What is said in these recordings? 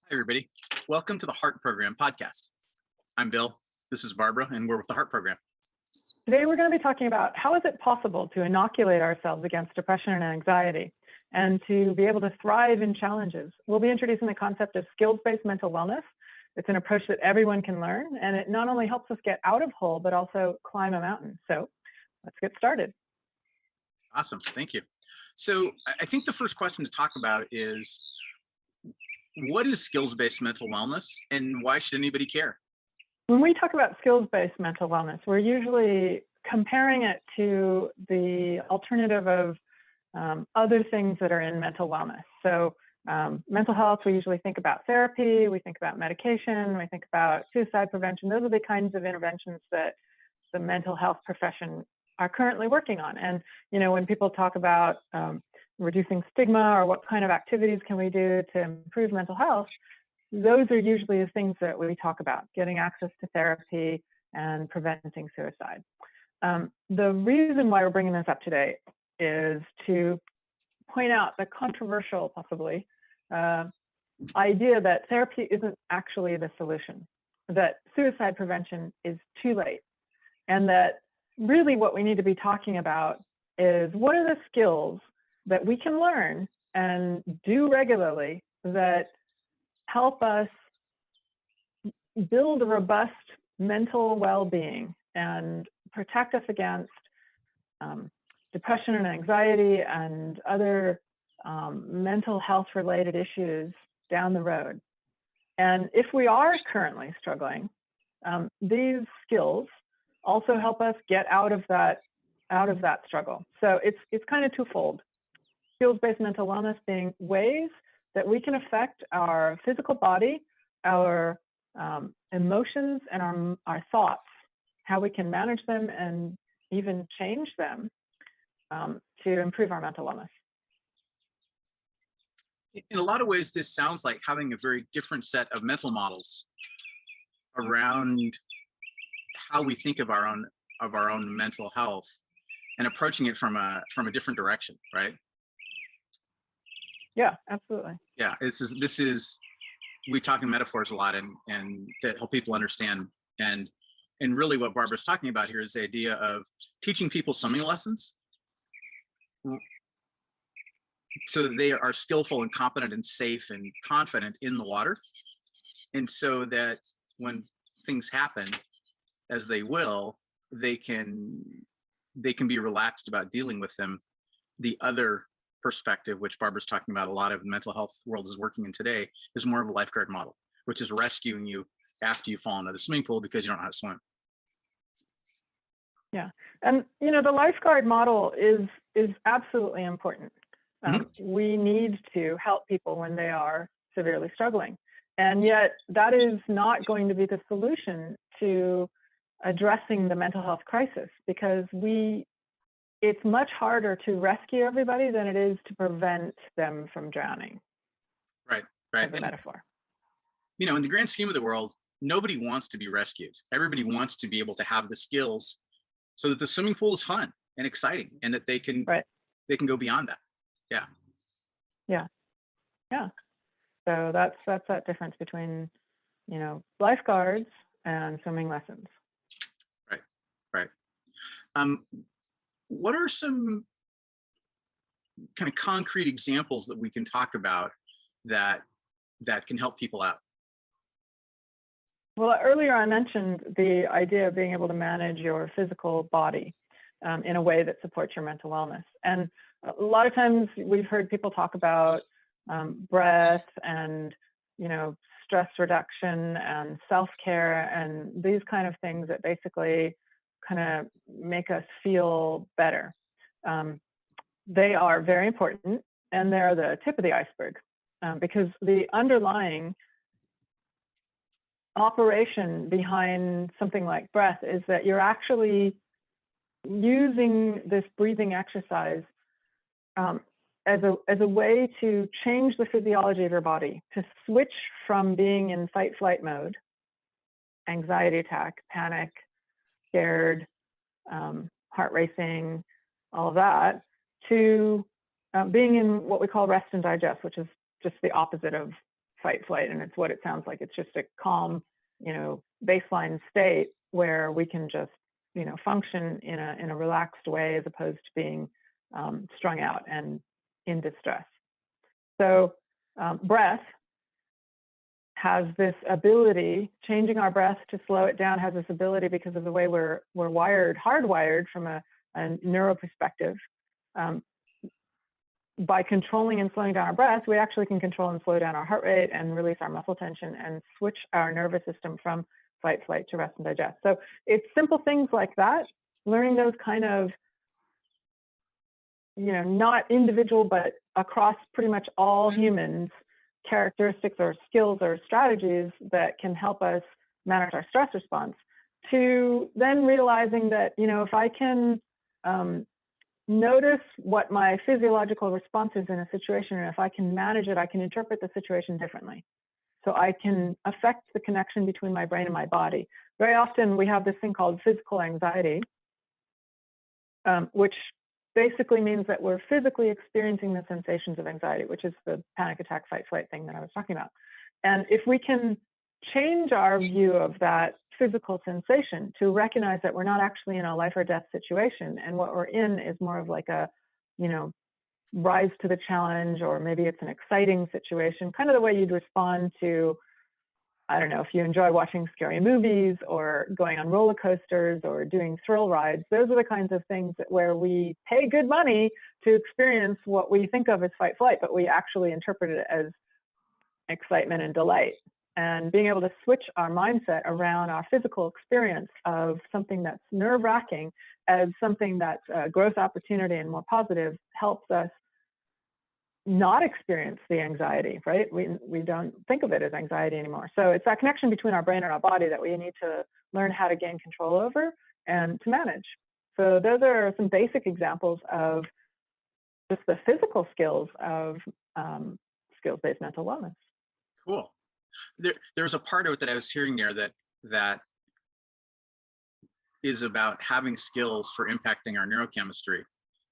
Hi, everybody. Welcome to the Heart Program podcast. I'm Bill. This is Barbara, and we're with the Heart Program. Today, we're going to be talking about how is it possible to inoculate ourselves against depression and anxiety and to be able to thrive in challenges. We'll be introducing the concept of skills-based mental wellness. It's an approach that everyone can learn, and it not only helps us get out of hole, but also climb a mountain. So let's get started. Awesome. Thank you. So I think the first question to talk about is, what is skills-based mental wellness, and why should anybody care? When we talk about skills-based mental wellness, we're usually comparing it to the alternative of other things that are in mental wellness. So mental health, we usually think about therapy, we think about medication, we think about suicide prevention. Those are the kinds of interventions that the mental health profession are currently working on. And, you know, when people talk about reducing stigma or what kind of activities can we do to improve mental health, those are usually the things that we talk about, getting access to therapy and preventing suicide. The reason why we're bringing this up today is to point out the controversial, possibly, idea that therapy isn't actually the solution, that suicide prevention is too late, and that really what we need to be talking about is what are the skills that we can learn and do regularly that help us build a robust mental well-being and protect us against depression and anxiety and other mental health related issues down the road. And if we are currently struggling, these skills also help us get out of that struggle. So it's kind of twofold. Skills-based mental wellness being ways that we can affect our physical body, our emotions, and our thoughts, how we can manage them and even change them to improve our mental wellness. In a lot of ways, this sounds like having a very different set of mental models around how we think of our own mental health and approaching it from a different direction, right? Yeah, absolutely. Yeah, this is we talk in metaphors a lot and to help people understand, and really what Barbara's talking about here is the idea of teaching people swimming lessons so that they are skillful and competent and safe and confident in the water, and so that when things happen, as they will, they can be relaxed about dealing with them. The other perspective, which Barbara's talking about, a lot of the mental health world is working in today, is more of a lifeguard model, which is rescuing you after you fall into the swimming pool because you don't know how to swim. Yeah, and you know, the lifeguard model is absolutely important. We need to help people when they are severely struggling, and yet that is not going to be the solution to addressing the mental health crisis, because it's much harder to rescue everybody than it is to prevent them from drowning. Right. As a metaphor. You know, in the grand scheme of the world, nobody wants to be rescued. Everybody wants to be able to have the skills so that the swimming pool is fun and exciting, and that they can go beyond that. Yeah. So that's that difference between, you know, lifeguards and swimming lessons. Right. What are some kind of concrete examples that we can talk about that can help people out? Well, earlier I mentioned the idea of being able to manage your physical body in a way that supports your mental wellness. And a lot of times we've heard people talk about breath and, you know, stress reduction and self-care and these kind of things that basically kind of make us feel better. They are very important, and they're the tip of the iceberg, because the underlying operation behind something like breath is that you're actually using this breathing exercise as a way to change the physiology of your body, to switch from being in fight-flight mode, anxiety attack, panic, scared, heart racing, all of that, to being in what we call rest and digest, which is just the opposite of fight flight, and it's what it sounds like. It's just a calm, baseline state where we can just, function in a relaxed way as opposed to being strung out and in distress. So breath has this ability, changing our breath to slow it down has this ability because of the way we're hardwired from a neuro perspective. By controlling and slowing down our breath, we actually can control and slow down our heart rate and release our muscle tension and switch our nervous system from fight, flight to rest and digest. So it's simple things like that, learning those kind of, not individual, but across pretty much all humans, characteristics or skills or strategies that can help us manage our stress response, to then realizing that, if I can notice what my physiological response is in a situation, and if I can manage it, I can interpret the situation differently. So I can affect the connection between my brain and my body. Very often we have this thing called physical anxiety, which basically means that we're physically experiencing the sensations of anxiety, which is the panic attack, fight, flight thing that I was talking about. And if we can change our view of that physical sensation to recognize that we're not actually in a life or death situation, and what we're in is more of like a, rise to the challenge, or maybe it's an exciting situation, kind of the way you'd respond to, I don't know, if you enjoy watching scary movies or going on roller coasters or doing thrill rides. Those are the kinds of things where we pay good money to experience what we think of as fight flight, but we actually interpret it as excitement and delight. And being able to switch our mindset around our physical experience of something that's nerve-wracking as something that's a growth opportunity and more positive helps us not experience the anxiety, right? We don't think of it as anxiety anymore. So it's that connection between our brain and our body that we need to learn how to gain control over and to manage. So those are some basic examples of just the physical skills of skills-based mental wellness. Cool. There's a part of it that I was hearing there that is about having skills for impacting our neurochemistry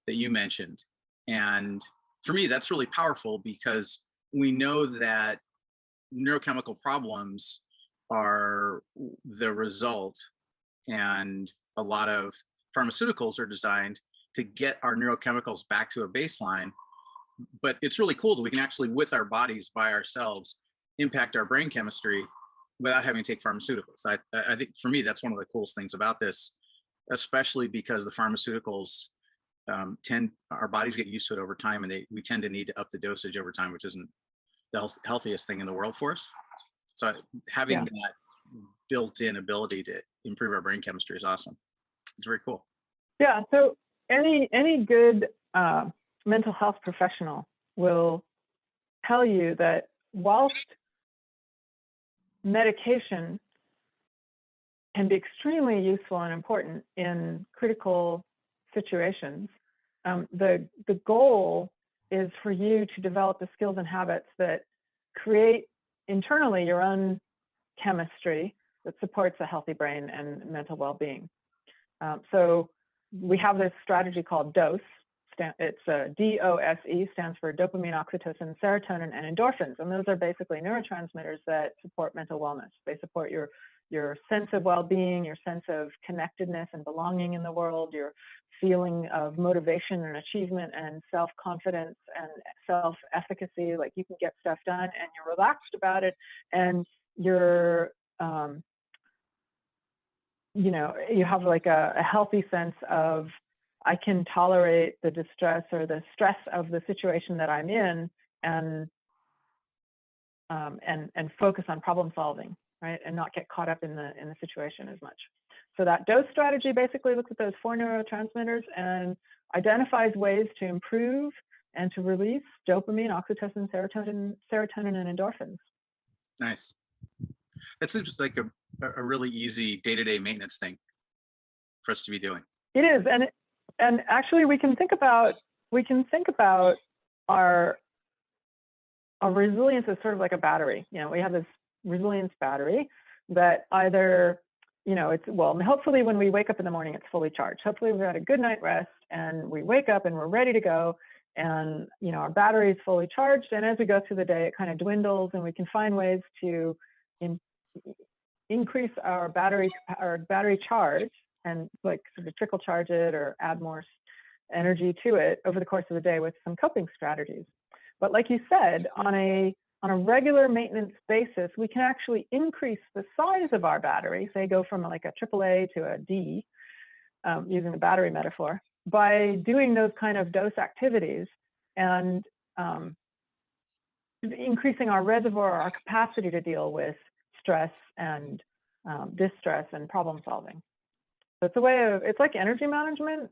that you mentioned. And for me, that's really powerful, because we know that neurochemical problems are the result, and a lot of pharmaceuticals are designed to get our neurochemicals back to a baseline. But it's really cool that we can actually, with our bodies, by ourselves, impact our brain chemistry without having to take pharmaceuticals. I think for me, that's one of the coolest things about this, especially because the pharmaceuticals our bodies get used to it over time, and we tend to need to up the dosage over time, which isn't the healthiest thing in the world for us. So having that built-in ability to improve our brain chemistry is awesome. It's very cool. Yeah, so any good mental health professional will tell you that whilst medication can be extremely useful and important in critical situations, the goal is for you to develop the skills and habits that create internally your own chemistry that supports a healthy brain and mental well-being. So we have this strategy called DOSE. It's DOSE, stands for dopamine, oxytocin, serotonin, and endorphins. And those are basically neurotransmitters that support mental wellness. They support your sense of well-being, your sense of connectedness and belonging in the world, your feeling of motivation and achievement and self-confidence and self-efficacy, like you can get stuff done and you're relaxed about it, and you're, you have like a healthy sense of, I can tolerate the distress or the stress of the situation that I'm in, and focus on problem solving, right, and not get caught up in the situation as much. So that DOSE strategy basically looks at those 4 neurotransmitters and identifies ways to improve and to release dopamine, oxytocin, serotonin, and endorphins. Nice. That seems like a really easy day-to-day maintenance thing for us to be doing. It is, and actually we can think about our resilience as sort of like a battery. We have this resilience battery that either, hopefully when we wake up in the morning, it's fully charged. Hopefully we've had a good night rest and we wake up and we're ready to go. and our battery is fully charged, and as we go through the day it kind of dwindles, and we can find ways to increase our battery charge and like sort of trickle charge it or add more energy to it over the course of the day with some coping strategies. But like you said, on a regular maintenance basis, we can actually increase the size of our battery, say go from like a AAA to a D, using the battery metaphor, by doing those kind of dose activities and increasing our reservoir, our capacity to deal with stress and distress and problem solving. So it's a way of, it's like energy management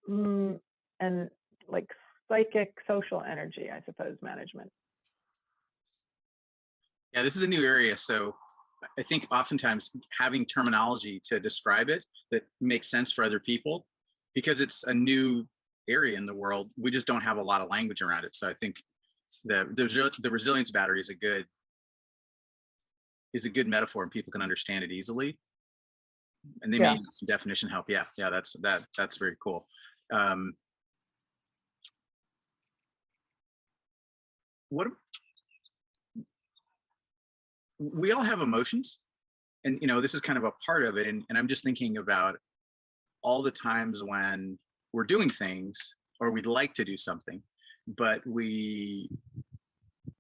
and like psychic social energy, I suppose, management. Yeah, this is a new area. So I think oftentimes having terminology to describe it that makes sense for other people, because it's a new area in the world, we just don't have a lot of language around it. So I think the resilience battery is a good metaphor, and people can understand it easily. And they may need some definition help. Yeah, that's very cool. What we all have emotions, and this is kind of a part of it. And I'm just thinking about all the times when we're doing things or we'd like to do something, but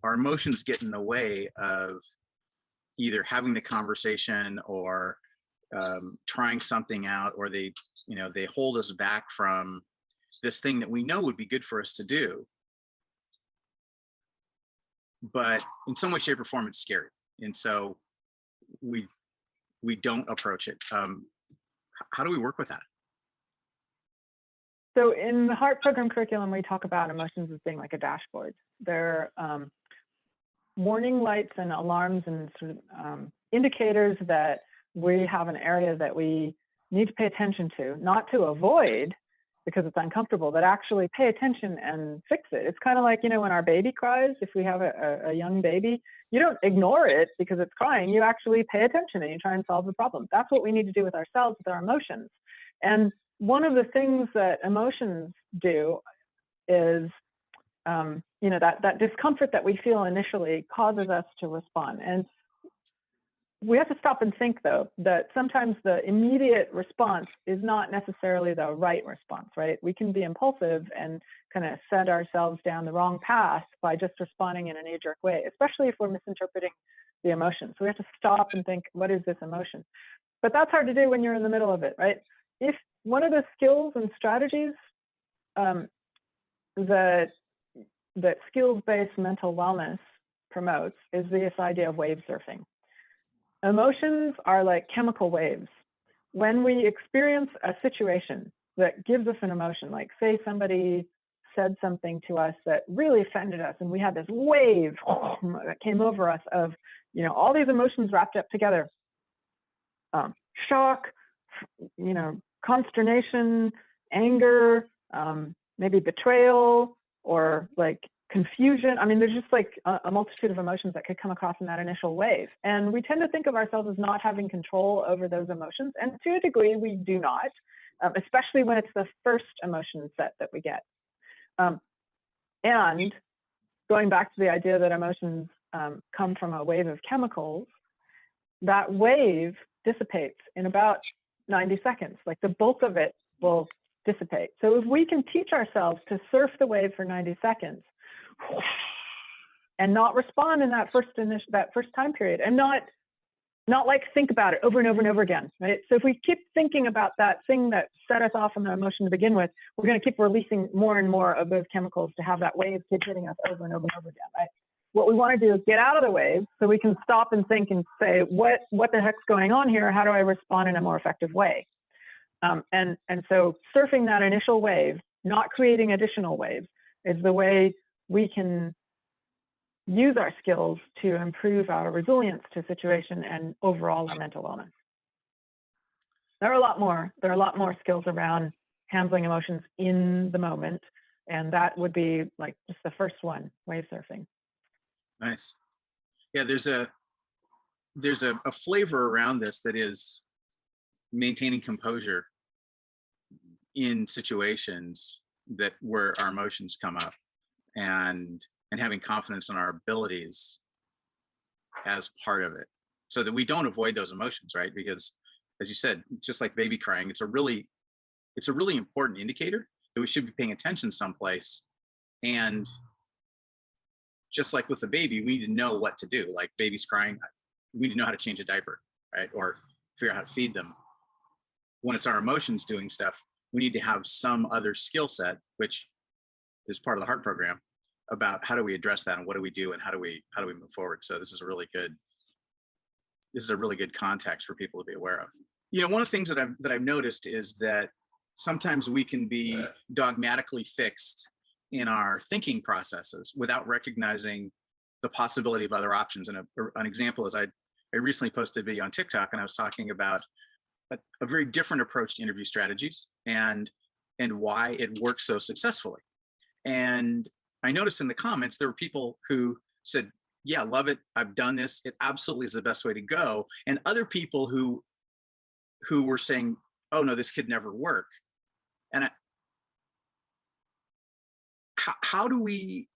our emotions get in the way of either having the conversation or trying something out, or they hold us back from this thing that we know would be good for us to do. But in some way, shape, or form, it's scary. And so we don't approach it. How do we work with that? So in the HEART program curriculum, we talk about emotions as being like a dashboard. They're warning lights and alarms and sort of indicators that we have an area that we need to pay attention to, not to avoid because it's uncomfortable, but actually pay attention and fix it. It's kind of like, when our baby cries, if we have a young baby, you don't ignore it because it's crying. You actually pay attention and you try and solve the problem. That's what we need to do with ourselves, with our emotions. And one of the things that emotions do is, that discomfort that we feel initially causes us to respond. And we have to stop and think, though, that sometimes the immediate response is not necessarily the right response, right? We can be impulsive and kind of set ourselves down the wrong path by just responding in a knee-jerk way, especially if we're misinterpreting the emotion. So we have to stop and think, what is this emotion? But that's hard to do when you're in the middle of it, right? If one of the skills and strategies that skills-based mental wellness promotes is this idea of wave surfing. Emotions are like chemical waves. When we experience a situation that gives us an emotion, like say somebody said something to us that really offended us, and we had this wave that came over us of, all these emotions wrapped up together. Shock, consternation, anger, maybe betrayal, or like confusion. I mean, there's just like a multitude of emotions that could come across in that initial wave. And we tend to think of ourselves as not having control over those emotions. And to a degree, we do not, especially when it's the first emotion set that we get. And going back to the idea that emotions come from a wave of chemicals, that wave dissipates in about 90 seconds. Like the bulk of it will dissipate. So if we can teach ourselves to surf the wave for 90 seconds and not respond in that first time period, and not like think about it over and over and over again, right? So if we keep thinking about that thing that set us off on the emotion to begin with, we're going to keep releasing more and more of those chemicals to have that wave keep hitting us over and over and over again, right? What we want to do is get out of the wave so we can stop and think and say, what the heck's going on here? How do I respond in a more effective way? And so surfing that initial wave, not creating additional waves, is the way we can use our skills to improve our resilience to situation and overall our mental wellness. There are a lot more skills around handling emotions in the moment, and that would be like just the first one, wave surfing. Nice. Yeah, there's a flavor around this that is maintaining composure in situations where our emotions come up. and having confidence in our abilities as part of it, so that we don't avoid those emotions, right? Because as you said, just like baby crying, it's a really important indicator that we should be paying attention someplace. And just like with the baby, we need to know what to do. Like babies crying, we need to know how to change a diaper, right? Or figure out how to feed them. When it's our emotions doing stuff, we need to have some other skill set, which is part of the heart program, about how do we address that and what do we do and how do we move forward. So this is a really good context for people to be aware of. You know, one of the things that I've noticed is that sometimes we can be dogmatically fixed in our thinking processes without recognizing the possibility of other options. And an example is I recently posted a video on TikTok, and I was talking about a very different approach to interview strategies and why it works so successfully. And I noticed in the comments there were people who said, yeah, love it, I've done this, it absolutely is the best way to go. And other people who were saying, oh no, this could never work. And how do we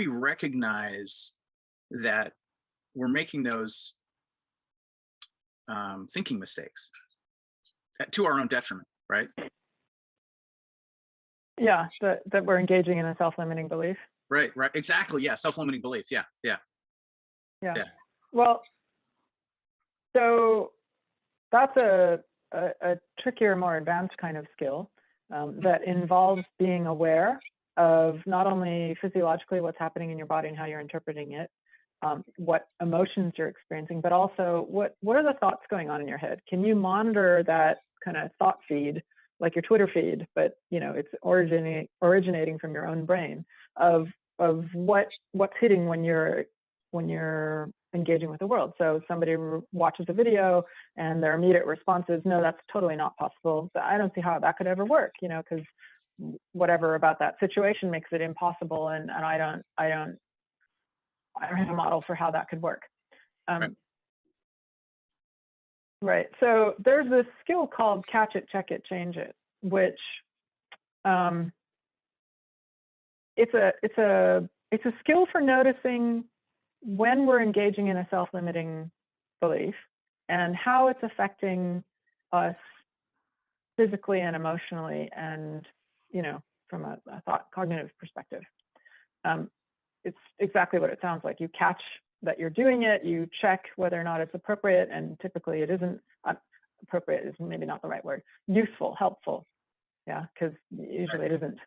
recognize that we're making those thinking mistakes to our own detriment, right? Yeah, that we're engaging in a self-limiting belief. Right, exactly. Yeah, self-limiting belief. Yeah. Well, so that's a trickier, more advanced kind of skill that involves being aware of not only physiologically what's happening in your body and how you're interpreting it, what emotions you're experiencing, but also what are the thoughts going on in your head? Can you monitor that kind of thought feed, like your Twitter feed, but you know it's originating from your own brain of what's hitting when you're engaging with the world. So somebody watches a video and their immediate response is, no, that's totally not possible. I don't see how that could ever work, you know, because whatever about that situation makes it impossible, and I don't have a model for how that could work. Right. So there's this skill called catch it, check it, change it, which it's a skill for noticing when we're engaging in a self-limiting belief and how it's affecting us physically and emotionally, and you know, from a thought cognitive perspective. It's exactly what it sounds like. You catch that you're doing it, you check whether or not it's appropriate, and typically it isn't. Appropriate is maybe not the right word. Useful, helpful, yeah, because usually it isn't.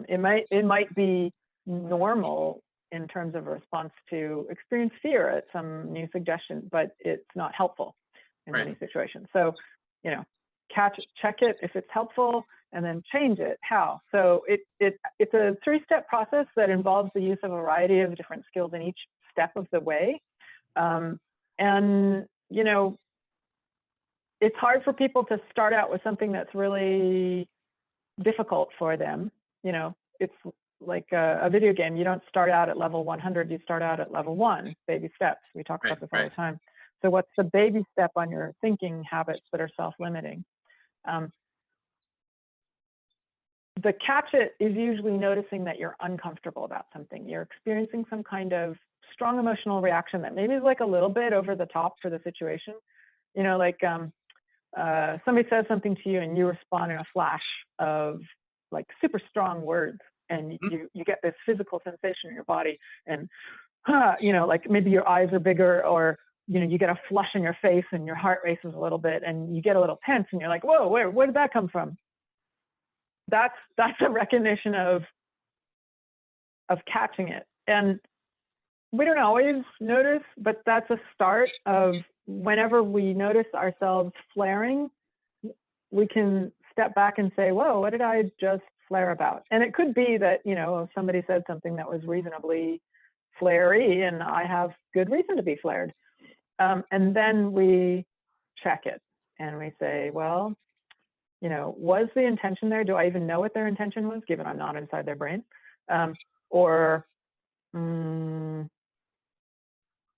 It might be normal in terms of a response to experience fear at some new suggestion, but it's not helpful in many situations. So, you know, check it if it's helpful, and then change it. How? So it's a three-step process that involves the use of a variety of different skills in each step of the way. And, you know, it's hard for people to start out with something that's really difficult for them. You know, it's like a video game. You don't start out at level 100, you start out at level 1, baby steps. We talk about this all the time. So what's the baby step on your thinking habits that are self-limiting? The catch it is usually noticing that you're uncomfortable about something. You're experiencing some kind of strong emotional reaction that maybe is like a little bit over the top for the situation. You know, like somebody says something to you and you respond in a flash of like super strong words, and you get this physical sensation in your body, and you know, like maybe your eyes are bigger, or you know, you get a flush in your face and your heart races a little bit and you get a little tense and you're like, whoa, where did that come from? That's a recognition of catching it. And we don't always notice, but that's a start of whenever we notice ourselves flaring, we can step back and say, whoa, what did I just flare about? And it could be that, you know, somebody said something that was reasonably flary and I have good reason to be flared. And then we check it and we say, well, you know, was the intention there? Do I even know what their intention was, given I'm not inside their brain? Or, you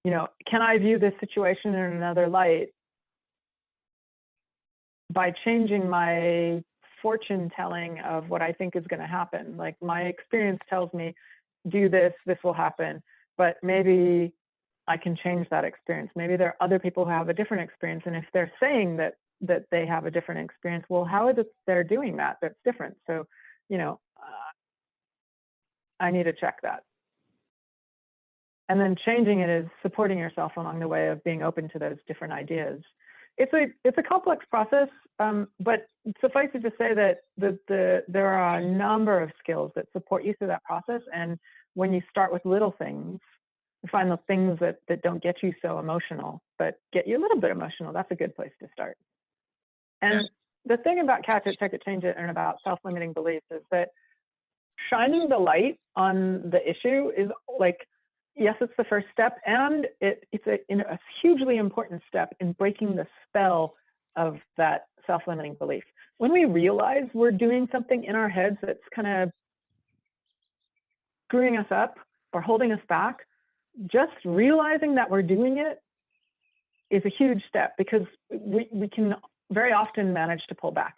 know, can I view this situation in another light by changing my fortune telling of what I think is going to happen. Like my experience tells me, do this, this will happen, but maybe I can change that experience. Maybe there are other people who have a different experience. And if they're saying that they have a different experience, well, how is it they're doing that? That's different. So, you know, I need to check that. And then changing it is supporting yourself along the way of being open to those different ideas. It's a complex process, but suffice it to say that there are a number of skills that support you through that process. And when you start with little things, you find the things that don't get you so emotional, but get you a little bit emotional. That's a good place to start. And the thing about Catch It, Check It, Change It, and about self-limiting beliefs is that shining the light on the issue is like, yes, it's the first step, and it's a hugely important step in breaking the spell of that self-limiting belief. When we realize we're doing something in our heads that's kind of screwing us up or holding us back, just realizing that we're doing it is a huge step, because we can very often manage to pull back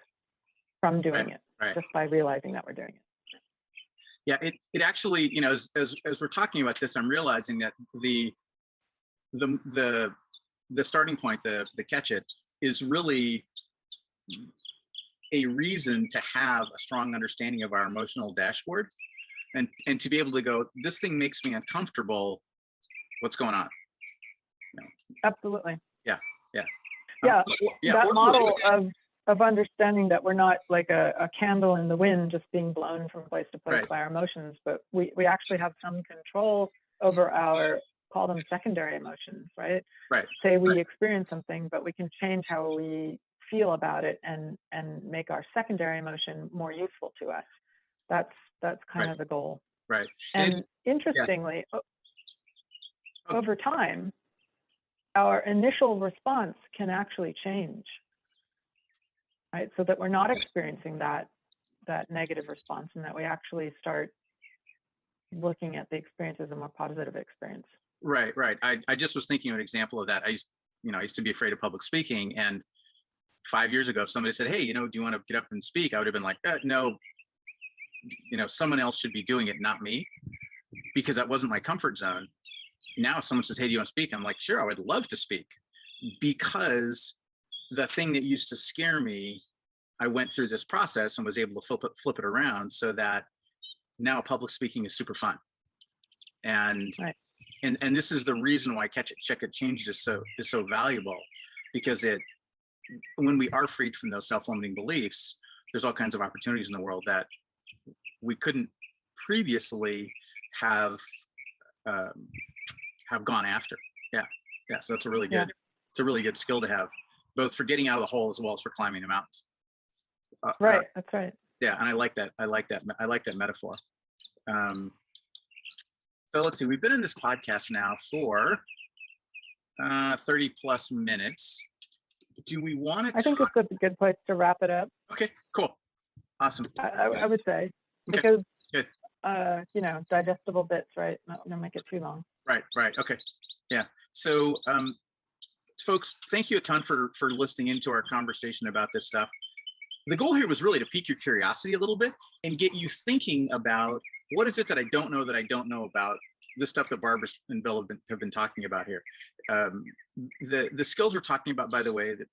from doing it just by realizing that we're doing it. Yeah, it actually, you know, as we're talking about this, I'm realizing that the starting point, the Catch It, is really a reason to have a strong understanding of our emotional dashboard, and to be able to go, this thing makes me uncomfortable. What's going on? You know? Absolutely. Yeah. That model of understanding that we're not like a candle in the wind just being blown from place to place by our emotions, but we actually have some control over our, call them secondary emotions, right? Say we experience something, but we can change how we feel about it and make our secondary emotion more useful to us. That's kind of the goal. And interestingly, over time, our initial response can actually change. Right, so that we're not experiencing that negative response, and that we actually start looking at the experience as a more positive experience. Right. I just was thinking of an example of that. I used to be afraid of public speaking, and 5 years ago, if somebody said, "Hey, do you want to get up and speak?" I would have been like, "No, someone else should be doing it, not me," because that wasn't my comfort zone. Now, if someone says, "Hey, do you want to speak?" I'm like, "Sure, I would love to speak," because the thing that used to scare me, I went through this process and was able to flip it around, so that now public speaking is super fun. And and this is the reason why Catch It, Check It, Change It is so valuable, because when we are freed from those self-limiting beliefs, there's all kinds of opportunities in the world that we couldn't previously have gone after. So that's a really good skill to have, both for getting out of the hole as well as for climbing the mountains. That's right. Yeah, and I like that metaphor. So let's see, we've been in this podcast now for 30 plus minutes. Do we want to? I think it's a good place to wrap it up. Okay, cool, awesome. I would say, because digestible bits, right? Not gonna make it too long. Right. Okay. Yeah. So, folks, thank you a ton for listening into our conversation about this stuff. The goal here was really to pique your curiosity a little bit and get you thinking about, what is it that I don't know about the stuff that Barbara and Bill have been talking about here. The skills we're talking about, by the way, that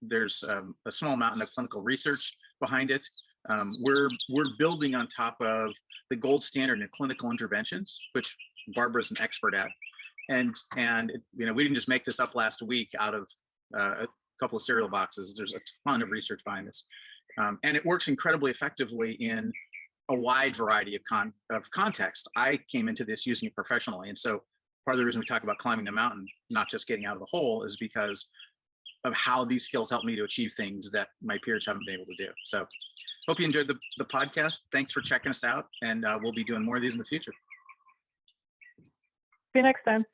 there's a small amount of clinical research behind it. We're building on top of the gold standard in clinical interventions, which Barbara's an expert at. And we didn't just make this up last week out of a couple of cereal boxes. There's a ton of research behind this. And it works incredibly effectively in a wide variety of context. I came into this using it professionally. And so part of the reason we talk about climbing the mountain, not just getting out of the hole, is because of how these skills help me to achieve things that my peers haven't been able to do. So hope you enjoyed the podcast. Thanks for checking us out. And we'll be doing more of these in the future. See you next time.